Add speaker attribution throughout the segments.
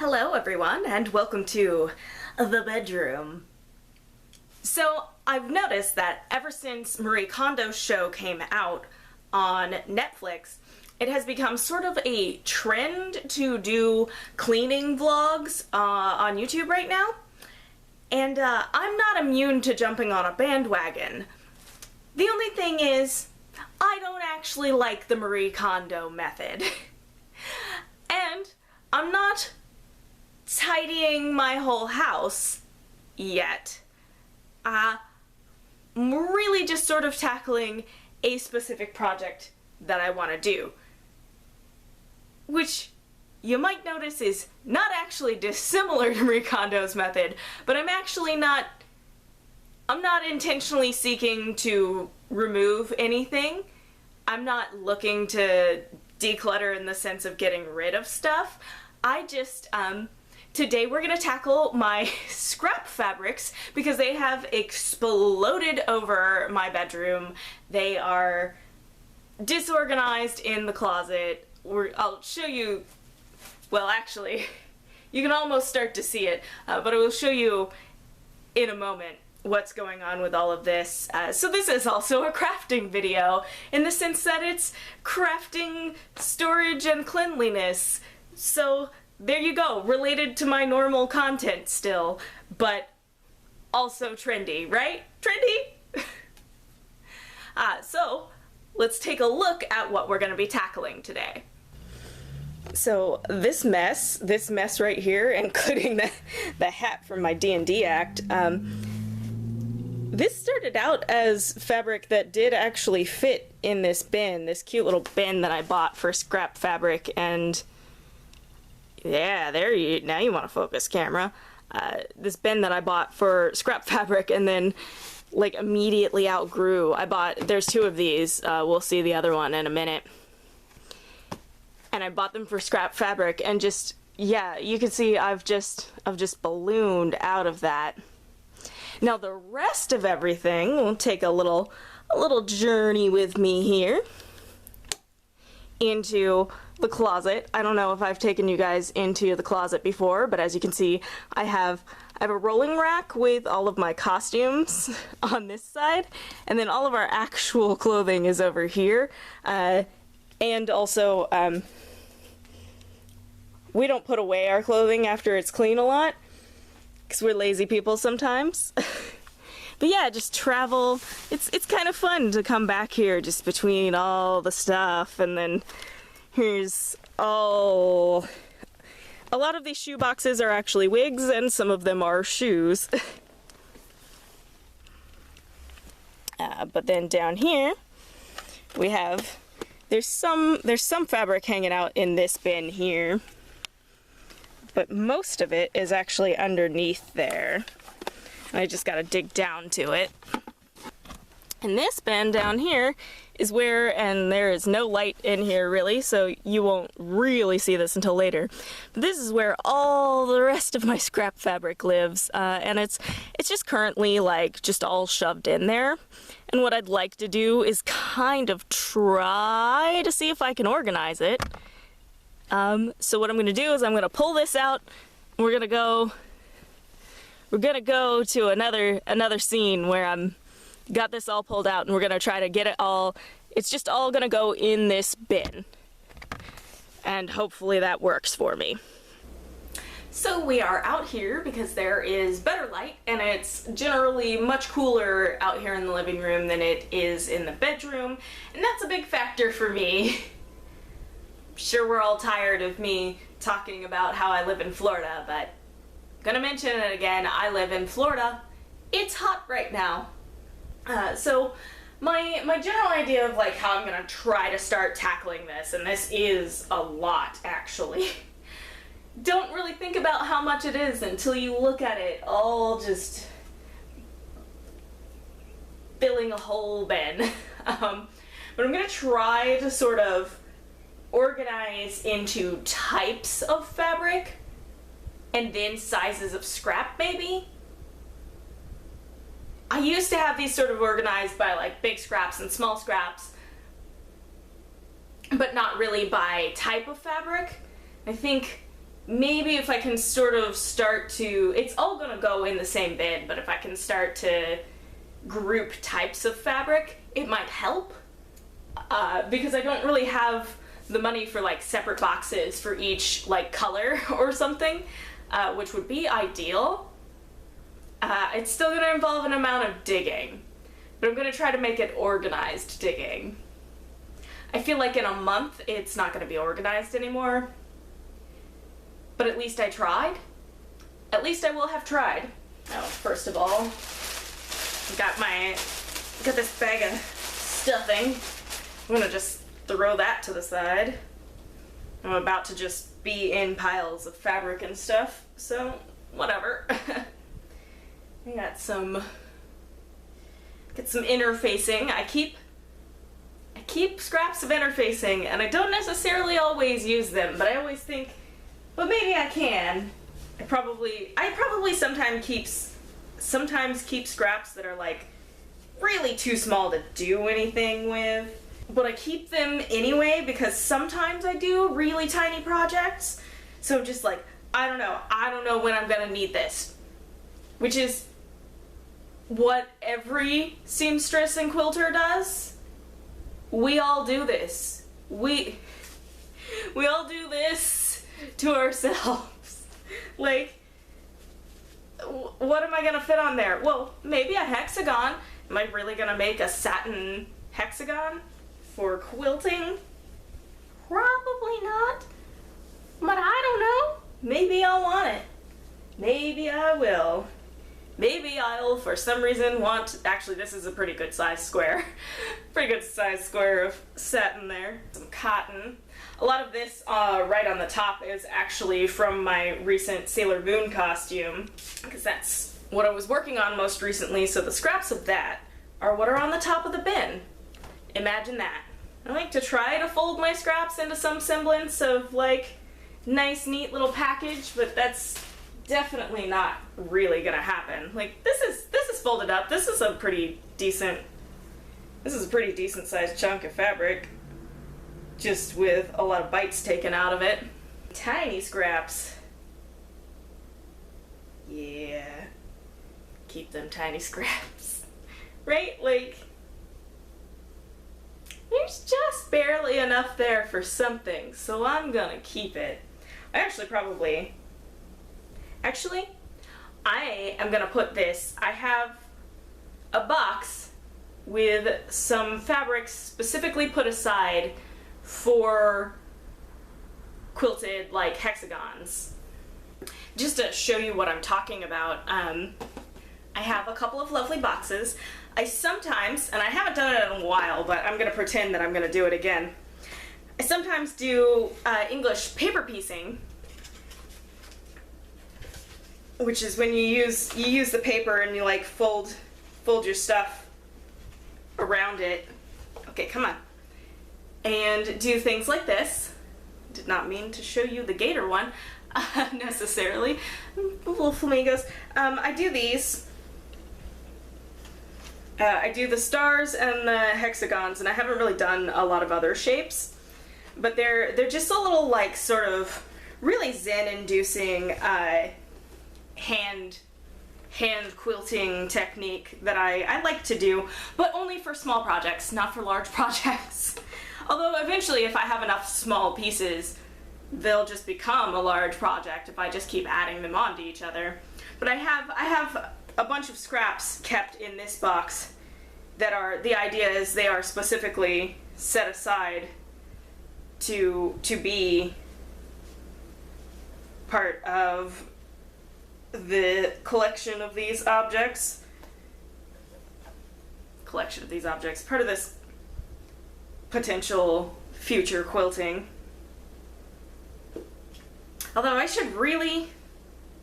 Speaker 1: Hello everyone, and welcome to the bedroom. So I've noticed that ever since Marie Kondo's show came out on Netflix, it has become sort of a trend to do cleaning vlogs on YouTube right now. And I'm not immune to jumping on a bandwagon. The only thing is, I don't actually like the Marie Kondo method. And I'm not tidying my whole house yet. I'm really just sort of tackling a specific project that I want to do, which you might notice is not actually dissimilar to Marie Kondo's method, but I'm not intentionally seeking to remove anything. I'm not looking to declutter in the sense of getting rid of stuff. I just, today we're going to tackle my scrap fabrics because they have exploded over my bedroom. They are disorganized in the closet. I'll show you, well actually, you can almost start to see it, but I will show you in a moment what's going on with all of this. So this is also a crafting video in the sense that it's crafting, storage, and cleanliness. So there you go, related to my normal content still, but also trendy, right? Trendy? So let's take a look at what we're going to be tackling today. So this mess right here, including the hat from my D&D act, this started out as fabric that did actually fit in this bin, this cute little bin that I bought for scrap fabric, and yeah, now you want to focus, camera. This bin that I bought for scrap fabric and then like immediately outgrew. There's two of these, we'll see the other one in a minute. And I bought them for scrap fabric and just, yeah, you can see I've just ballooned out of that. Now the rest of everything, we'll take a little journey with me here into the closet. I don't know if I've taken you guys into the closet before, but as you can see, I have a rolling rack with all of my costumes on this side, and then all of our actual clothing is over here. And also, we don't put away our clothing after it's clean a lot, because we're lazy people sometimes. But yeah, just travel. It's kind of fun to come back here just between all the stuff, and then here's all... A lot of these shoe boxes are actually wigs, and some of them are shoes. But then down here, we have... There's some fabric hanging out in this bin here, but most of it is actually underneath there. I just gotta dig down to it. And this bin down here is where, and there is no light in here really, so you won't really see this until later. But this is where all the rest of my scrap fabric lives, and it's just currently like just all shoved in there. And what I'd like to do is kind of try to see if I can organize it. So what I'm gonna do is I'm gonna pull this out. We're gonna go to another scene where I'm got this all pulled out, and we're gonna try to get it all. It's just all gonna go in this bin, and hopefully that works for me. So we are out here because there is better light, and it's generally much cooler out here in the living room than it is in the bedroom, and that's a big factor for me. I'm sure we're all tired of me talking about how I live in Florida, but I'm gonna mention it again. I live in Florida. It's hot right now. So my general idea of like how I'm gonna try to start tackling this, and this is a lot actually. Don't really think about how much it is until you look at it all just filling a whole bin. But I'm gonna try to sort of organize into types of fabric and then sizes of scrap maybe. I used to have these sort of organized by like big scraps and small scraps, but not really by type of fabric. I think maybe if I can sort of start to, it's all gonna go in the same bin, but if I can start to group types of fabric, it might help. Because I don't really have the money for like separate boxes for each like color or something, which would be ideal. It's still gonna involve an amount of digging, but I'm gonna try to make it organized digging. I feel like in a month it's not gonna be organized anymore, but at least I tried. At least I will have tried. Oh, first of all, got this bag of stuffing. I'm gonna just throw that to the side. I'm about to just be in piles of fabric and stuff, so whatever. I got some interfacing. I keep scraps of interfacing, and I don't necessarily always use them, but I always think, but maybe I can. I probably sometimes keep scraps that are like really too small to do anything with. But I keep them anyway because sometimes I do really tiny projects. So just like, I don't know when I'm gonna need this. Which is what every seamstress and quilter does. We all do this. We all do this to ourselves. Like, what am I gonna fit on there? Well, maybe a hexagon. Am I really gonna make a satin hexagon for quilting? Probably not. But I don't know. Maybe I'll want it. Maybe I will. Maybe I'll, for some reason, want... Actually, this is a pretty good size square. Pretty good size square of satin there. Some cotton. A lot of this right on the top is actually from my recent Sailor Moon costume, because that's what I was working on most recently, so the scraps of that are what are on the top of the bin. Imagine that. I like to try to fold my scraps into some semblance of like nice neat little package, but that's definitely not really gonna happen. Like this is folded up. This is a pretty decent sized chunk of fabric, just with a lot of bites taken out of it. Tiny scraps. Yeah. Keep them tiny scraps. Right? Like, there's just barely enough there for something, so I'm gonna keep it. I am gonna put this, I have a box with some fabrics specifically put aside for quilted, like, hexagons. Just to show you what I'm talking about, I have a couple of lovely boxes. I sometimes, and I haven't done it in a while, but I'm gonna pretend that I'm gonna do it again. I sometimes do English paper piecing, which is when you use the paper and you like fold your stuff around it. Okay, come on. And do things like this. Did not mean to show you the gator one necessarily. Little flamingos. I do these. I do the stars and the hexagons, and I haven't really done a lot of other shapes, but they're just a little like sort of really zen-inducing hand quilting technique that I like to do, but only for small projects, not for large projects. Although eventually, if I have enough small pieces, they'll just become a large project if I just keep adding them onto each other. But I have a bunch of scraps kept in this box that are, the idea is they are specifically set aside to be part of the collection of these objects. Part of this potential future quilting. Although I should really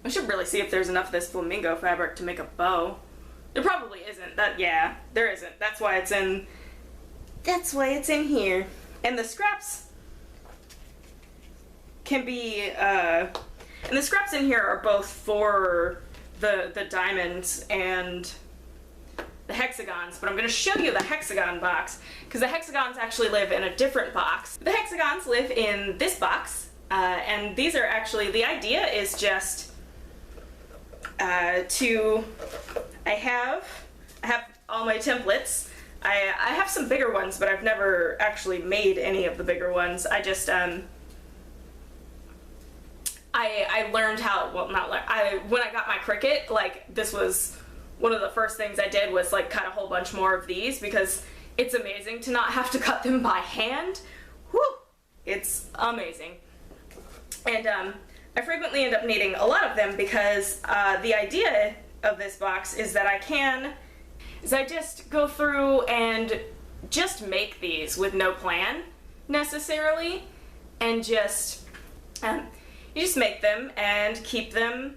Speaker 1: see if there's enough of this flamingo fabric to make a bow. There probably isn't. Yeah, there isn't. That's why it's in here. And the scraps can be, and the scraps in here are both for the diamonds and the hexagons, but I'm going to show you the hexagon box, because the hexagons actually live in a different box. The hexagons live in this box, And these are actually, the idea is just I have all my templates. I have some bigger ones, but I've never actually made any of the bigger ones. I just, I learned how, well, not learn, when I got my Cricut, like, this was one of the first things I did was, like, cut a whole bunch more of these, because it's amazing to not have to cut them by hand. Whew! It's amazing. And, I frequently end up needing a lot of them because, the idea of this box is that I just go through and just make these with no plan, necessarily, and just, you just make them and keep them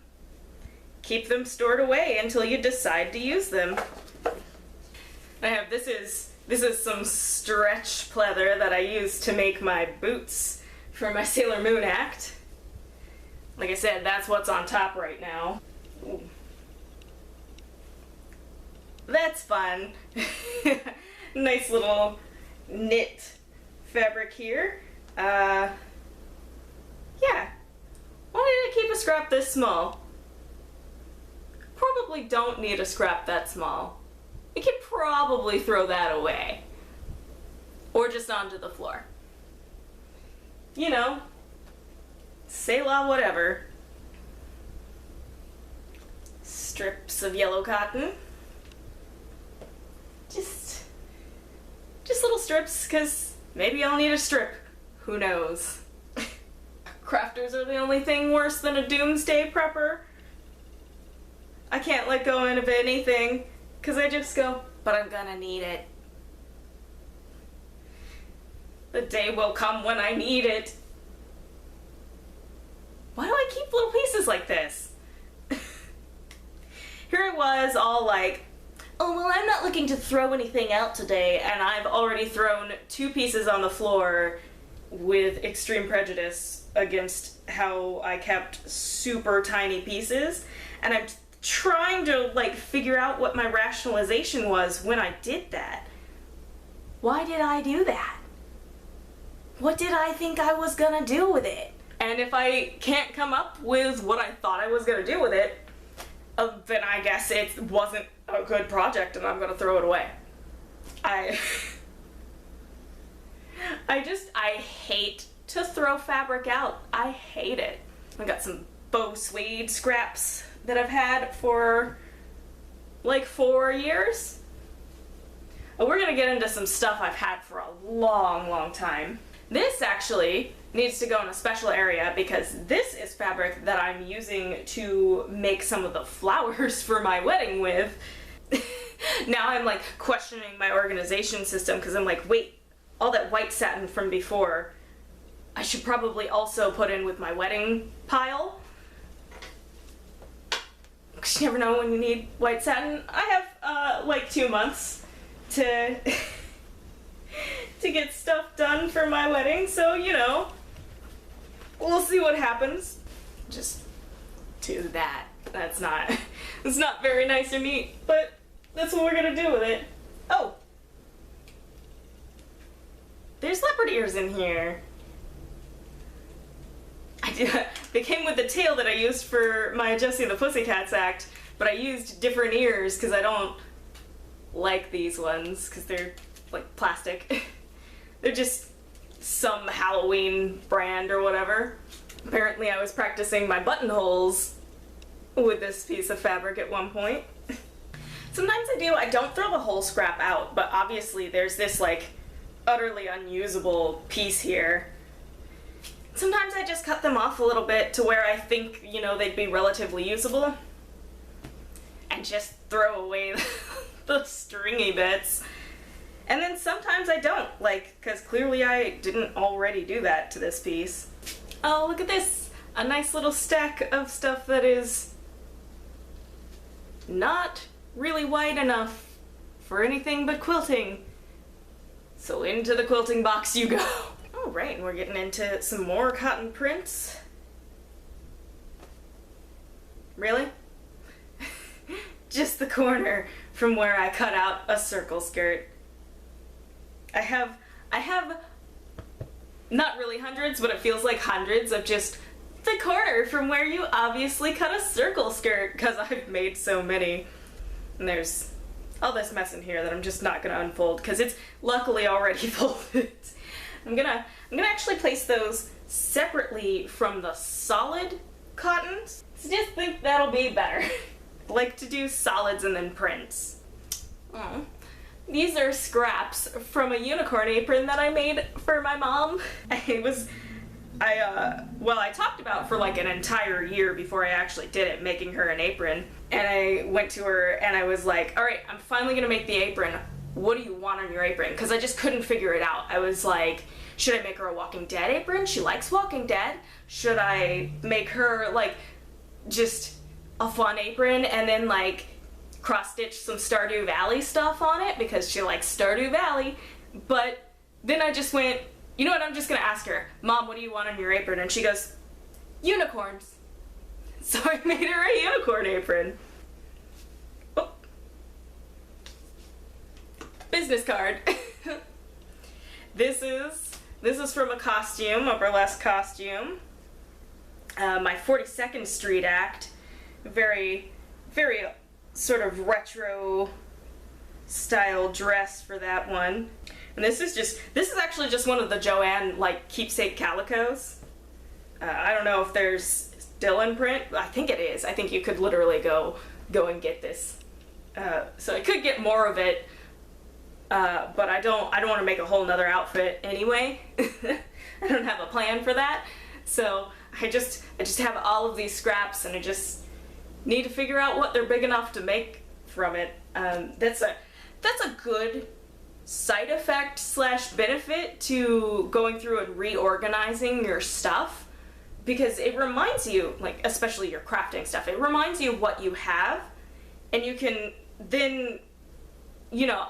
Speaker 1: stored away until you decide to use them. I have, this is some stretch pleather that I use to make my boots for my Sailor Moon act. Like I said, that's what's on top right now. Ooh. That's fun. Nice little knit fabric here. Yeah. Why did I keep a scrap this small? Probably don't need a scrap that small. You could probably throw that away. Or just onto the floor. You know, c'est la whatever. Strips of yellow cotton. Just little strips, because maybe I'll need a strip. Who knows? Crafters are the only thing worse than a doomsday prepper. I can't let go of anything, because I just go, but I'm gonna need it. The day will come when I need it. Why do I keep little pieces like this? Here I was, all like, oh, well, I'm not looking to throw anything out today, and I've already thrown 2 pieces on the floor with extreme prejudice against how I kept super tiny pieces, and I'm trying to, like, figure out what my rationalization was when I did that. Why did I do that? What did I think I was gonna do with it? And if I can't come up with what I thought I was gonna do with it, then I guess it wasn't a good project and I'm gonna throw it away. I hate to throw fabric out. I hate it. I got some faux suede scraps that I've had for like 4 years. We're gonna get into some stuff I've had for a long time. This actually needs to go in a special area because this is fabric that I'm using to make some of the flowers for my wedding with. Now I'm like questioning my organization system because I'm like, wait, all that white satin from before, I should probably also put in with my wedding pile. Because you never know when you need white satin. I have like 2 months to to get stuff done for my wedding, so you know, we'll see what happens. Just do that. That's not very nice or neat, but that's what we're gonna do with it. Oh, there's leopard ears in here. They came with the tail that I used for my Jessie and the Pussycats act, but I used different ears because I don't like these ones because they're like plastic. They're just some Halloween brand or whatever. Apparently I was practicing my buttonholes with this piece of fabric at one point. Sometimes I don't throw the whole scrap out, but obviously there's this like utterly unusable piece here. Sometimes I just cut them off a little bit to where I think, you know, they'd be relatively usable and just throw away the stringy bits. And then sometimes I don't, like, because clearly I didn't already do that to this piece. Oh, look at this! A nice little stack of stuff that is not really wide enough for anything but quilting. So into the quilting box you go. Alright, and we're getting into some more cotton prints. Really? Just the corner from where I cut out a circle skirt. I have not really hundreds, but it feels like hundreds of just the corner from where you obviously cut a circle skirt, because I've made so many. And there's all this mess in here that I'm just not gonna unfold because it's luckily already folded. I'm gonna actually place those separately from the solid cottons. So just think that'll be better. Like to do solids and then prints. Oh. These are scraps from a unicorn apron that I made for my mom. I talked about for like an entire year before I actually did it, making her an apron. And I went to her and I was like, all right, I'm finally gonna make the apron. What do you want on your apron? Because I just couldn't figure it out. I was like, should I make her a Walking Dead apron? She likes Walking Dead. Should I make her like just a fun apron and then like cross-stitch some Stardew Valley stuff on it because she likes Stardew Valley? But then I just went, you know what, I'm just gonna ask her, Mom, what do you want on your apron? And she goes, unicorns. So I made her a unicorn apron. Oh. Business card. This is from a costume, a burlesque costume. My 42nd Street act. Very, very sort of retro style dress for that one. And this is actually just one of the Joanne like keepsake calicos. I don't know if there's still in print. I think it is. I think you could literally go and get this. So I could get more of it, but I don't want to make a whole nother outfit anyway. I don't have a plan for that. So I just have all of these scraps and I just need to figure out what they're big enough to make from it. That's a good side effect / benefit to going through and reorganizing your stuff, because it reminds you, like especially your crafting stuff, it reminds you what you have, and you can then, you know,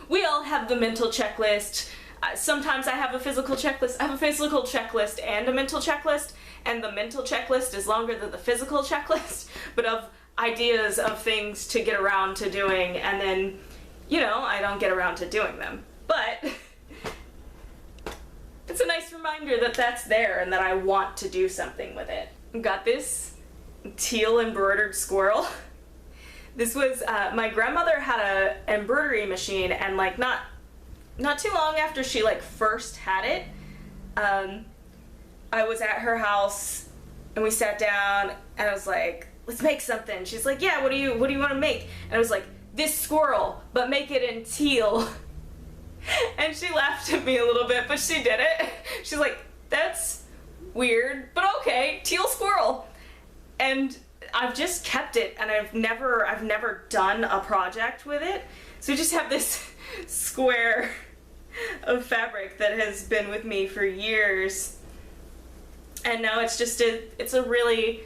Speaker 1: we all have the mental checklist. Sometimes I have a physical checklist. I have a physical checklist and a mental checklist, and the mental checklist is longer than the physical checklist, but of ideas of things to get around to doing, and then, you know, I don't get around to doing them. But it's a nice reminder that that's there and that I want to do something with it. I've got this teal embroidered squirrel. This was, my grandmother had a embroidery machine, and like not too long after she like first had it, I was at her house and we sat down and I was like, let's make something. She's like, yeah, what do you want to make? And I was like, this squirrel, but make it in teal. And she laughed at me a little bit, but she did it. She's like, that's weird, but okay, teal squirrel. And I've just kept it, and I've never done a project with it. So I just have this square of fabric that has been with me for years. And now it's just it's a really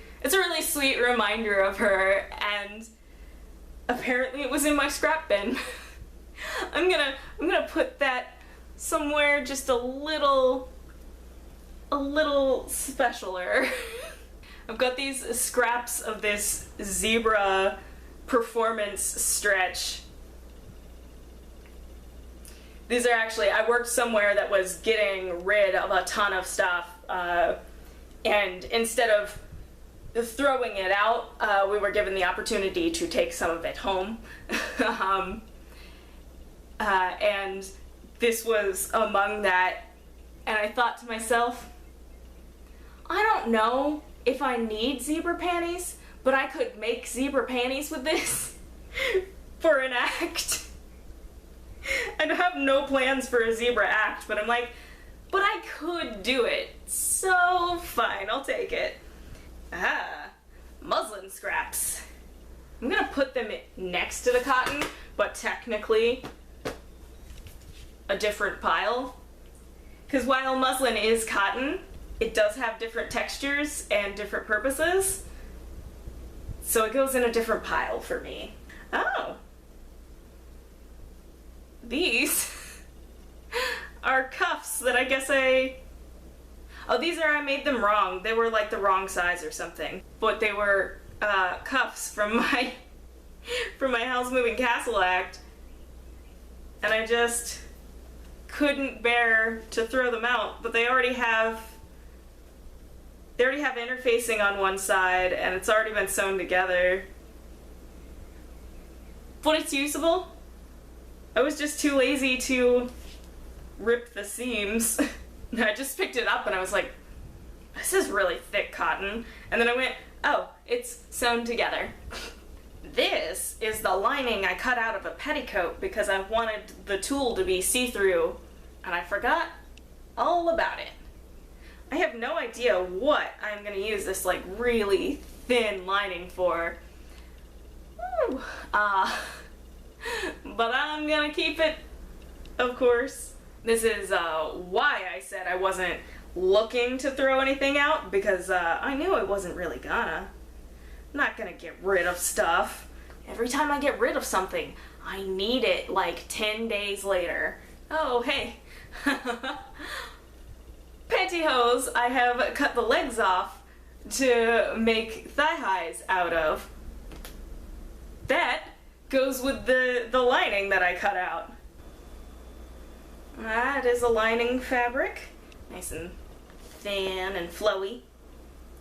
Speaker 1: sweet reminder of her, and apparently it was in my scrap bin. I'm gonna put that somewhere just a little specialer. I've got these scraps of this zebra performance stretch. These are actually, I worked somewhere that was getting rid of a ton of stuff, and instead of throwing it out, we were given the opportunity to take some of it home. And this was among that, and I thought to myself, I don't know if I need zebra panties, but I could make zebra panties with this for an act. I have no plans for a zebra act, but I'm like, but I could do it, so fine, I'll take it. Muslin scraps. I'm gonna put them next to the cotton, but technically a different pile. Because while muslin is cotton, it does have different textures and different purposes. So it goes in a different pile for me. Oh. These are cuffs that I guess oh, I made them wrong. They were like the wrong size or something. But they were cuffs from my House Moving Castle act. And I just couldn't bear to throw them out, but they already have interfacing on one side and it's already been sewn together. But it's usable. I was just too lazy to rip the seams. I just picked it up and I was like, this is really thick cotton. And then I went, oh, it's sewn together. This is the lining I cut out of a petticoat because I wanted the tulle to be see-through, and I forgot all about it. I have no idea what I'm gonna use this like really thin lining for. Ooh, but I'm gonna keep it, of course. This is why I said I wasn't looking to throw anything out, because I knew I wasn't really gonna. I'm not gonna get rid of stuff. Every time I get rid of something, I need it like 10 days later. Oh, hey. Pantyhose I have cut the legs off to make thigh highs out of. That goes with the lining that I cut out. That is a lining fabric. Nice and thin and flowy.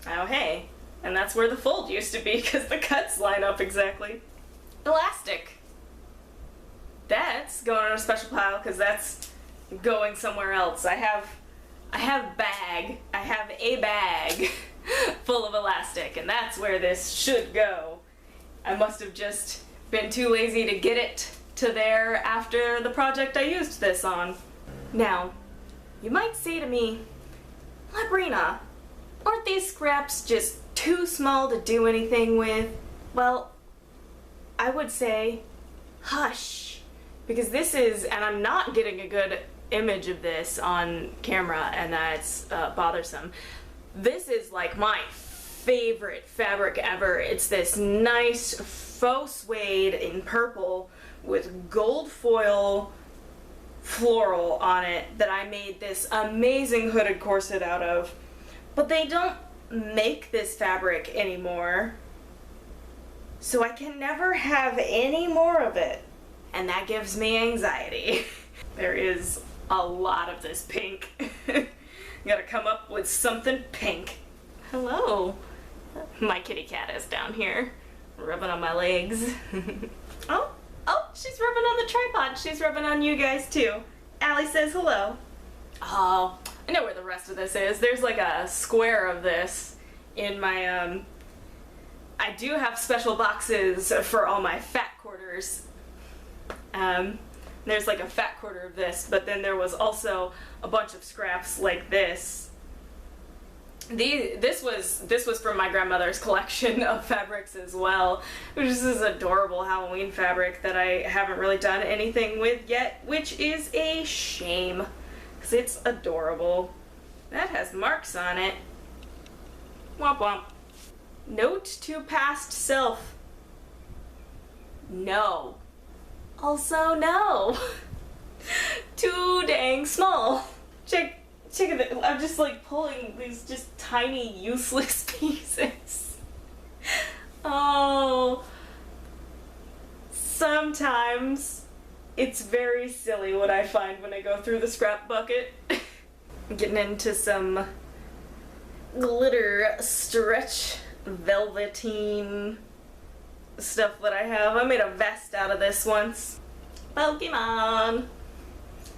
Speaker 1: Oh, hey. And that's where the fold used to be because the cuts line up exactly. Elastic. That's going on a special pile because that's going somewhere else. I have a bag full of elastic, and that's where this should go. I must have just been too lazy to get it to there after the project I used this on. Now, you might say to me, Labrina, aren't these scraps just too small to do anything with? Well, I would say, hush, because this is, and I'm not getting a good image of this on camera, and that's bothersome. This is like my favorite fabric ever. It's this nice faux suede in purple with gold foil floral on it that I made this amazing hooded corset out of. But they don't make this fabric anymore, so I can never have any more of it, and that gives me anxiety. There is a lot of this pink. Gotta come up with something pink. Hello. My kitty cat is down here, rubbing on my legs. Oh, she's rubbing on the tripod. She's rubbing on you guys too. Allie says hello. Oh, I know where the rest of this is. There's like a square of this in my, I do have special boxes for all my fat quarters. There's like a fat quarter of this, but then there was also a bunch of scraps like this. This was from my grandmother's collection of fabrics as well, which is this adorable Halloween fabric that I haven't really done anything with yet, which is a shame, because it's adorable. That has marks on it. Womp womp. Note to past self. No. Also no. Too dang small. Check it. I'm just like pulling these just tiny useless pieces. Oh. Sometimes it's very silly what I find when I go through the scrap bucket. I'm getting into some glitter stretch velveteen stuff that I have. I made a vest out of this once. Pokemon!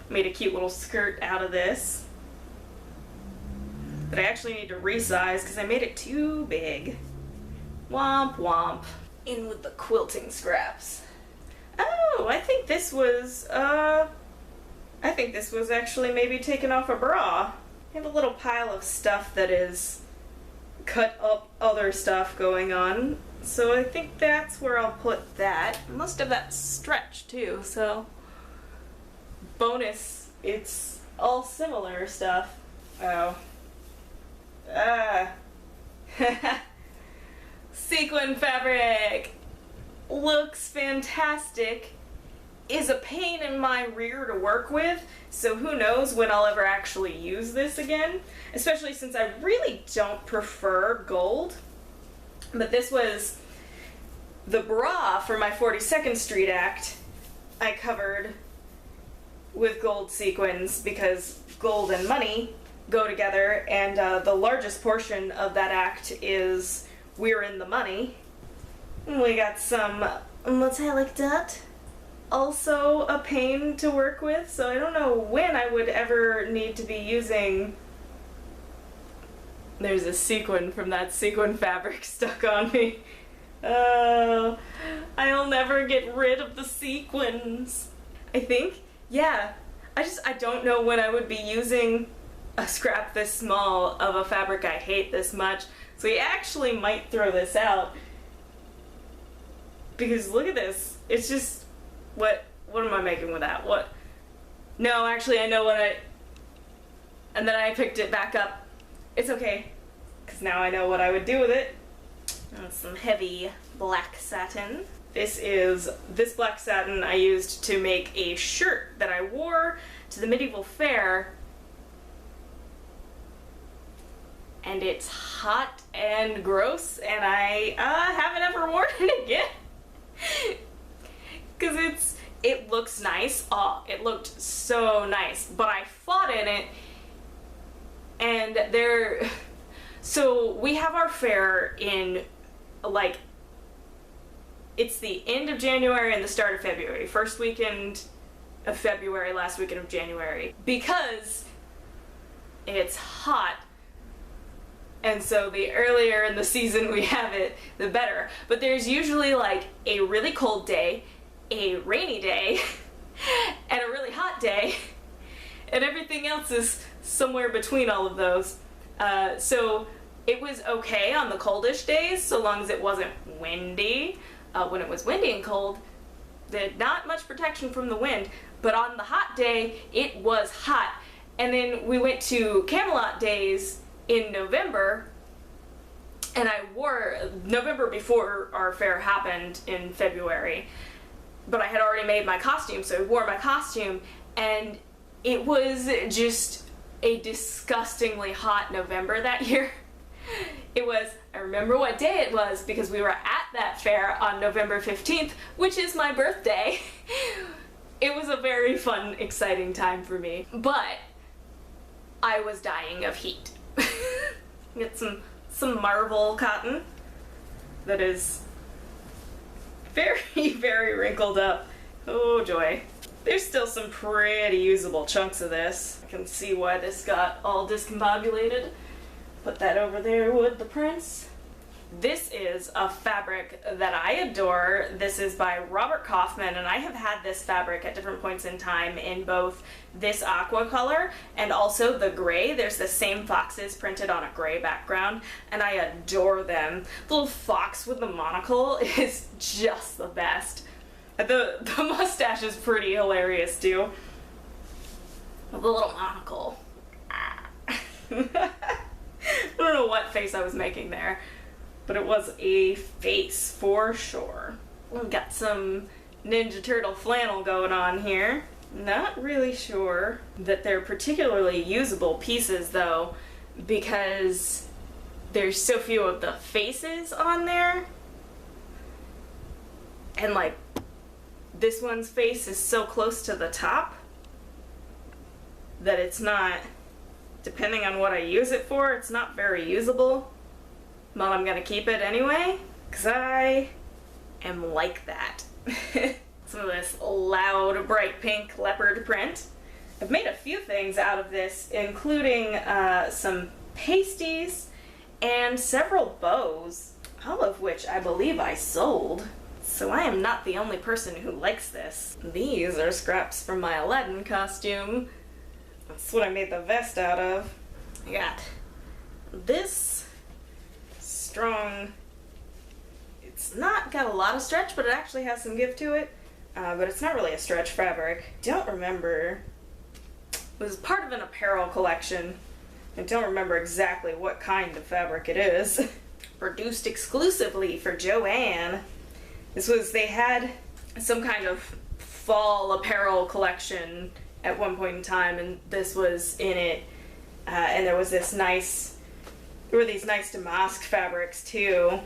Speaker 1: Made a cute little skirt out of this that I actually need to resize because I made it too big. Womp womp. In with the quilting scraps. Oh, I think this was actually maybe taken off a bra. I have a little pile of stuff that is cut up other stuff going on, so I think that's where I'll put that. Most of that's stretch too, so bonus, it's all similar stuff. Oh. Sequin fabric! Looks fantastic. Is a pain in my rear to work with, so who knows when I'll ever actually use this again, especially since I really don't prefer gold. But this was the bra for my 42nd Street act. I covered with gold sequins because gold and money go together, and the largest portion of that act is we're in the money. We got some metallic dot, also a pain to work with, so I don't know when I would ever need to be using. There's a sequin from that sequin fabric stuck on me. Oh, I'll never get rid of the sequins. I think, yeah, I don't know when I would be using a scrap this small of a fabric I hate this much, so we actually might throw this out. Because look at this, it's just, what am I making with that? What? No, actually I know what and then I picked it back up. It's okay, because now I know what I would do with it. And some heavy black satin. This black satin I used to make a shirt that I wore to the medieval fair. And it's hot and gross, and I haven't ever worn it again. Because it looks nice. Oh, it looked so nice. But I fought in it, and so we have our fair in, like, it's the end of January and the start of February. First weekend of February, last weekend of January. Because it's hot. And so the earlier in the season we have it, the better. But there's usually like a really cold day, a rainy day, and a really hot day. And everything else is somewhere between all of those. So it was okay on the coldish days, so long as it wasn't windy. When it was windy and cold, not much protection from the wind. But on the hot day, it was hot. And then we went to Camelot days in November, and I wore November before our fair happened in February, but I had already made my costume, so I wore my costume, and it was just a disgustingly hot November that year. I remember what day it was because we were at that fair on November 15th, which is my birthday. It was a very fun, exciting time for me, but I was dying of heat. Get some Marvel cotton that is very, very wrinkled up. Oh joy. There's still some pretty usable chunks of this. I can see why this got all discombobulated. Put that over there with the prints. This is a fabric that I adore. This is by Robert Kaufman, and I have had this fabric at different points in time in both this aqua color and also the gray. There's the same foxes printed on a gray background, and I adore them. The little fox with the monocle is just the best. The mustache is pretty hilarious too. The little monocle. I don't know what face I was making there, but it was a face for sure. We've got some Ninja Turtle flannel going on here. Not really sure that they're particularly usable pieces though, because there's so few of the faces on there. And like, this one's face is so close to the top that it's not, depending on what I use it for, it's not very usable. But I'm gonna keep it anyway, because I am like that. Some of this loud, bright pink leopard print. I've made a few things out of this, including some pasties and several bows, all of which I believe I sold. So I am not the only person who likes this. These are scraps from my Aladdin costume. That's what I made the vest out of. I got this strong, it's not got a lot of stretch, but it actually has some give to it. But it's not really a stretch fabric. Don't remember. It was part of an apparel collection. I don't remember exactly what kind of fabric it is. Produced exclusively for Joann. They had some kind of fall apparel collection at one point in time, and this was in it. And there were these nice damask fabrics too.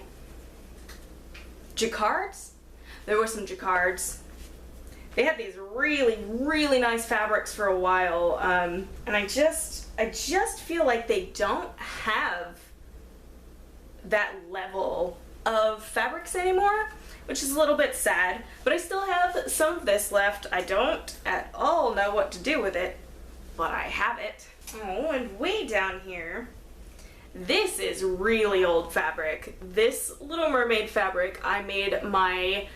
Speaker 1: Jacquards? There were some jacquards. they had these really, really nice fabrics for a while, and I just feel like they don't have that level of fabrics anymore, which is a little bit sad, but I still have some of this left. I don't at all know what to do with it, but I have it. Oh, and way down here, this is really old fabric. This Little Mermaid fabric, I made my,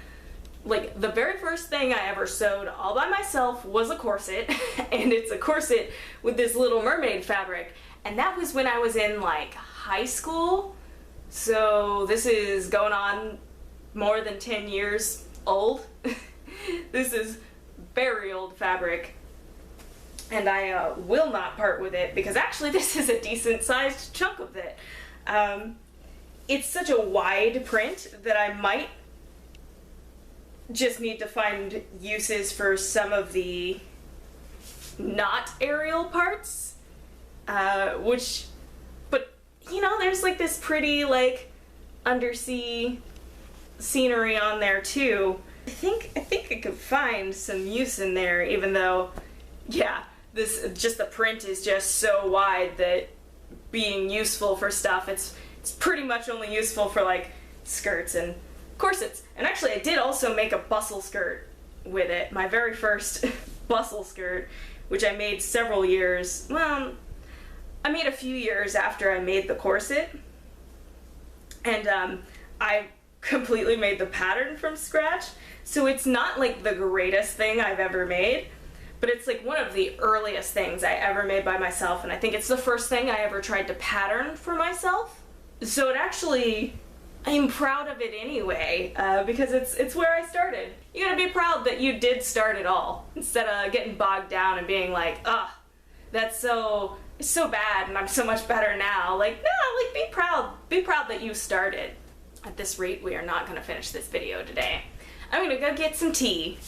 Speaker 1: like, the very first thing I ever sewed all by myself was a corset, and it's a corset with this Little Mermaid fabric, and that was when I was in, like, high school, so this is going on more than 10 years old. This is very old fabric, and I will not part with it, because actually this is a decent sized chunk of it. It's such a wide print that I might just need to find uses for some of the not aerial parts, but you know, there's like this pretty like undersea scenery on there too. I think I could find some use in there, even though, yeah, the print is just so wide that being useful for stuff, it's pretty much only useful for like skirts and corsets. And actually I did also make a bustle skirt with it, my very first bustle skirt, which I made several years, well, I made a few years after I made the corset, and I completely made the pattern from scratch, so it's not like the greatest thing I've ever made, but it's like one of the earliest things I ever made by myself, and I think it's the first thing I ever tried to pattern for myself. So it actually, I'm proud of it anyway, because it's where I started. You gotta be proud that you did start it all, instead of getting bogged down and being like, ugh, that's so bad and I'm so much better now. Like, no, like be proud that you started. At this rate, we are not gonna finish this video today. I'm gonna go get some tea.